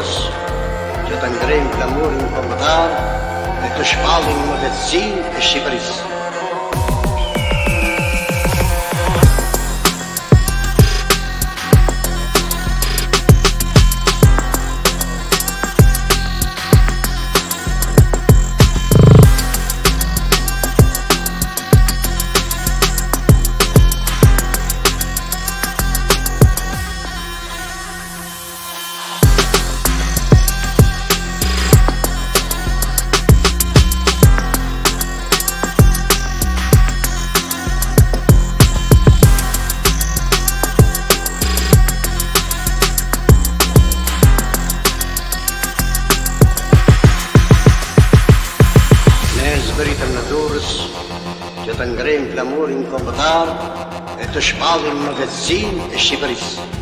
Amadores, que tenderem clamor incomodar, e que espalhem uma medicina e chibarice. Veritadores, que tenderem clamor incomodar, e que espalhem uma medicina e chibarice.